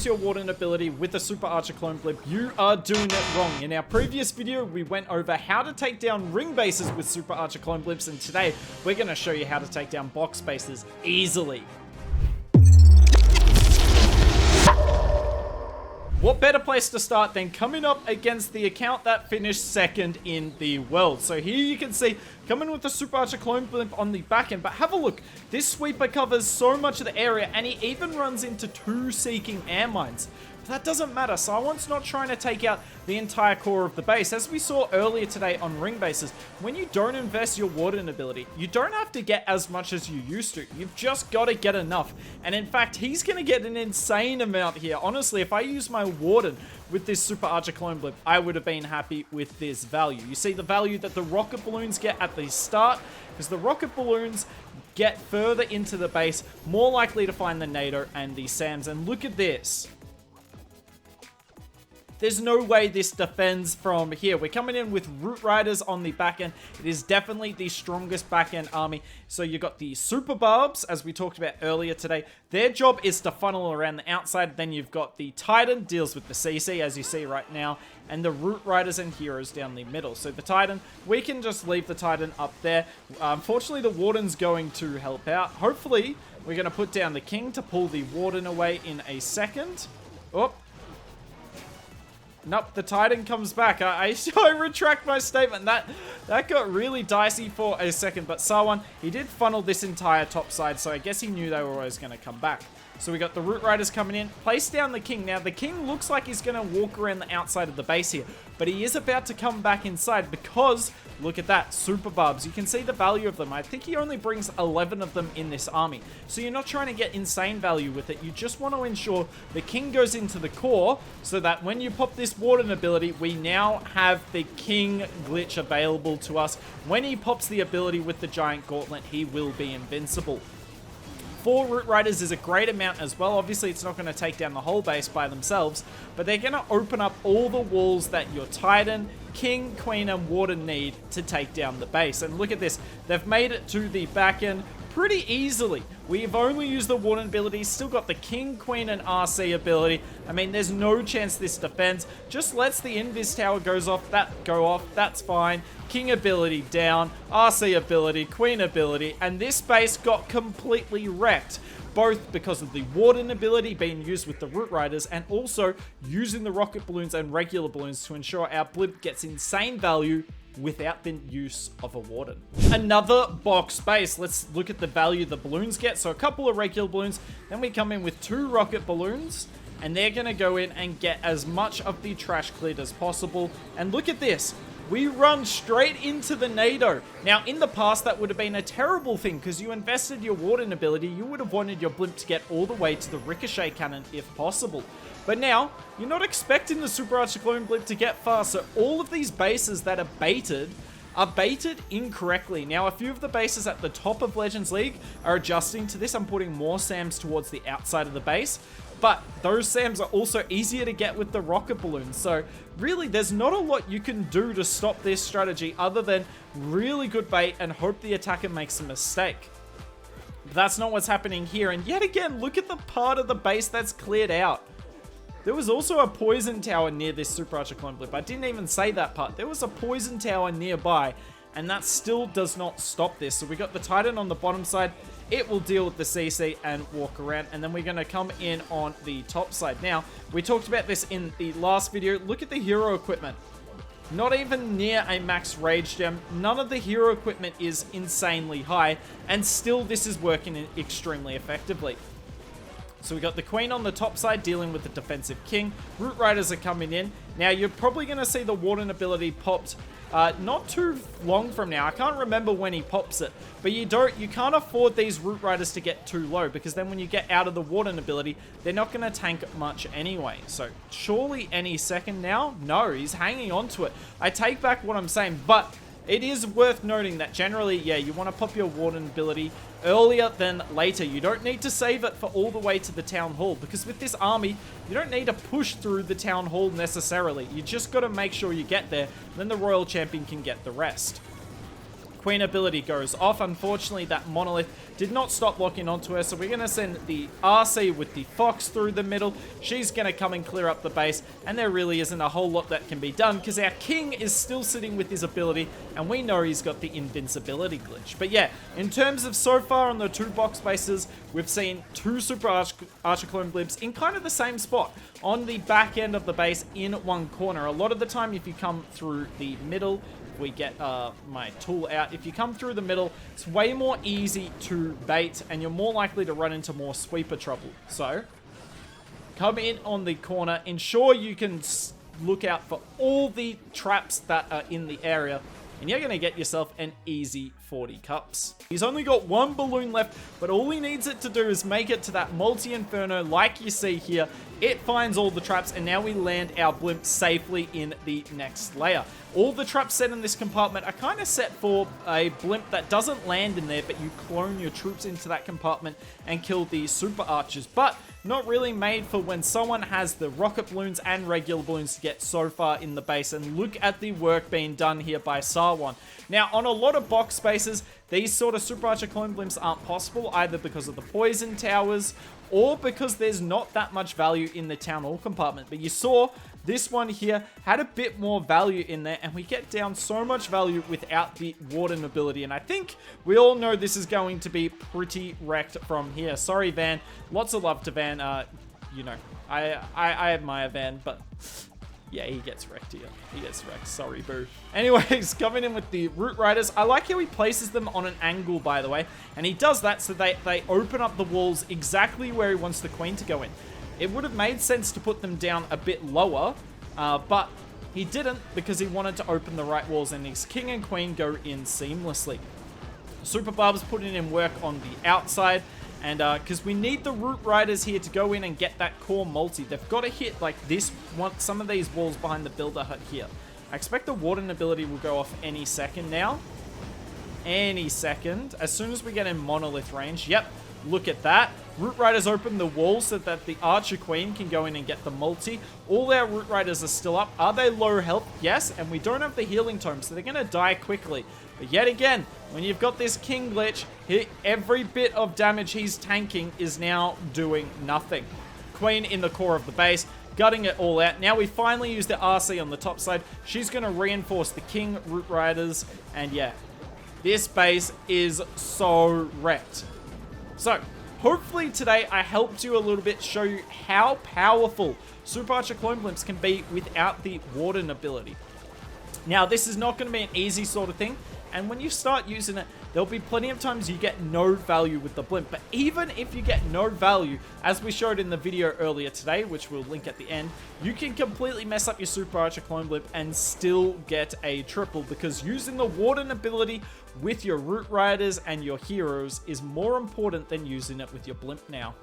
use your Warden ability with the Super Archer Clone Blimp, you are doing it wrong. In our previous video, we went over how to take down ring bases with Super Archer Clone Blimps, and today we're going to show you how to take down box bases easily. What better place to start than coming up against the account that finished second in the world? So here you can see, coming with the Super Archer Clone Blimp on the back end, but have a look. This sweeper covers so much of the area, and he even runs into 2 seeking air mines. That doesn't matter. Sawan's not trying to take out the entire core of the base. As we saw earlier today on ring bases, when you don't invest your Warden ability, you don't have to get as much as you used to. You've just got to get enough. And in fact, he's going to get an insane amount here. Honestly, if I use my Warden with this Super Archer Clone Blimp, I would have been happy with this value. You see the value that the rocket balloons get at the start, because the rocket balloons get further into the base, more likely to find the NATO and the SAMs. And look at this. There's no way this defends from here. We're coming in with Root Riders on the back end. It is definitely the strongest back end army. So you've got the Super Barbs, as we talked about earlier today. Their job is to funnel around the outside. Then you've got the Titan, deals with the CC, as you see right now. And the Root Riders and Heroes down the middle. So the Titan, we can just leave the Titan up there. Unfortunately, the Warden's going to help out. Hopefully, we're going to put down the King to pull the Warden away in a second. Oh. Nope, the Titan comes back. I retract my statement. That got really dicey for a second, but Sawan, he did funnel this entire top side, so I guess he knew they were always going to come back. So we got the Root Riders coming in. Place down the King. Now, the King looks like he's going to walk around the outside of the base here, but he is about to come back inside because, look at that, Super Barbs. You can see the value of them. I think he only brings 11 of them in this army. So you're not trying to get insane value with it. You just want to ensure the King goes into the core so that when you pop this Warden ability, we now have the King glitch available to us. When he pops the ability with the Giant Gauntlet, he will be invincible. 4 Root Riders is a great amount as well. Obviously, it's not going to take down the whole base by themselves, but they're going to open up all the walls that your Titan, King, Queen, and Warden need to take down the base. And look at this. They've made it to the back end pretty easily. We've only used the Warden ability, still got the King, Queen, and RC ability. I mean, there's no chance this defends. Just lets the Invis Tower go off, that's fine. King ability down, RC ability, Queen ability, and this base got completely wrecked. Both because of the Warden ability being used with the Root Riders and also using the rocket balloons and regular balloons to ensure our blimp gets insane value without the use of a Warden. Another box base. Let's look at the value the balloons get. So a couple of regular balloons, then we come in with 2 rocket balloons, and they're going to go in and get as much of the trash cleared as possible. And look at this. We run straight into the NATO. Now, in the past, that would have been a terrible thing because you invested your Warden ability. You would have wanted your blimp to get all the way to the Ricochet Cannon if possible. But now, you're not expecting the Super Archer Clone Blimp to get far, so all of these bases that are baited incorrectly. Now, a few of the bases at the top of Legends League are adjusting to this. I'm putting more SAMs towards the outside of the base, but those SAMs are also easier to get with the rocket balloons. So really, there's not a lot you can do to stop this strategy other than really good bait and hope the attacker makes a mistake. But that's not what's happening here. And yet again, look at the part of the base that's cleared out. There was also a poison tower near this Super Archer Clone Blimp. I didn't even say that part. There was a poison tower nearby, and that still does not stop this. So we got the Titan on the bottom side. It will deal with the CC and walk around, and then we're going to come in on the top side. Now, we talked about this in the last video. Look at the hero equipment. Not even near a max rage gem. None of the hero equipment is insanely high, and still this is working extremely effectively. So we got the Queen on the top side dealing with the defensive King. Root Riders are coming in. Now, you're probably going to see the Warden ability popped not too long from now. I can't remember when he pops it, but you can't afford these Root Riders to get too low, because then when you get out of the Warden ability, they're not going to tank much anyway. So surely any second now? No, he's hanging on to it. I take back what I'm saying, but it is worth noting that generally, yeah, you want to pop your Warden ability earlier than later. You don't need to save it for all the way to the Town Hall, because with this army, you don't need to push through the Town Hall necessarily. You just got to make sure you get there, then the Royal Champion can get the rest. Queen ability goes off. Unfortunately, that Monolith did not stop locking onto her, so we're going to send the RC with the Fox through the middle. She's going to come and clear up the base, and there really isn't a whole lot that can be done because our King is still sitting with his ability, and we know he's got the invincibility glitch. But yeah, in terms of so far on the 2 box bases, we've seen 2 Super Archer Clone Blimps in kind of the same spot, on the back end of the base in one corner. A lot of the time, if you come through the middle, we get my tool out. If you come through the middle, it's way more easy to bait, and you're more likely to run into more sweeper trouble. So, come in on the corner, ensure you can look out for all the traps that are in the area, and you're going to get yourself an easy 40 cups. He's only got 1 balloon left, but all he needs it to do is make it to that multi-inferno like you see here. It finds all the traps, and now we land our blimp safely in the next layer. All the traps set in this compartment are kind of set for a blimp that doesn't land in there, but you clone your troops into that compartment and kill the super archers. But not really made for when someone has the rocket balloons and regular balloons to get so far in the base. And look at the work being done here by Sarwan. Now, on a lot of box spaces, these sort of Super Archer Clone Blimps aren't possible, either because of the poison towers or because there's not that much value in the Town Hall compartment. But you saw this one here had a bit more value in there, and we get down so much value without the Warden ability. And I think we all know this is going to be pretty wrecked from here. Sorry, Van. Lots of love to Van. You know, I admire Van, but yeah, he gets wrecked here. He gets wrecked. Sorry, boo. Anyways, coming in with the Root Riders. I like how he places them on an angle, by the way. And he does that so they open up the walls exactly where he wants the Queen to go in. It would have made sense to put them down a bit lower, but he didn't because he wanted to open the right walls, and his King and Queen go in seamlessly. Super Barb's putting in work on the outside, and because we need the Root Riders here to go in and get that core multi. They've got to hit like this one, some of these walls behind the Builder Hut here. I expect the Warden ability will go off any second now. Any second. As soon as we get in Monolith range. Yep, look at that. Root Riders open the wall so that the Archer Queen can go in and get the multi. All our Root Riders are still up. Are they low health? Yes, and we don't have the healing tome, so they're going to die quickly. But yet again, when you've got this King glitch, every bit of damage he's tanking is now doing nothing. Queen in the core of the base, gutting it all out. Now we finally use the RC on the top side. She's going to reinforce the King Root Riders, and yeah, this base is so wrecked. So, hopefully today I helped you a little bit, show you how powerful Super Archer Clone Blimps can be without the Warden ability. Now, this is not going to be an easy sort of thing, and when you start using it, there'll be plenty of times you get no value with the blimp. But even if you get no value, as we showed in the video earlier today, which we'll link at the end, you can completely mess up your Super Archer Clone Blimp and still get a triple, because using the Warden ability with your Root Riders and your heroes is more important than using it with your blimp now.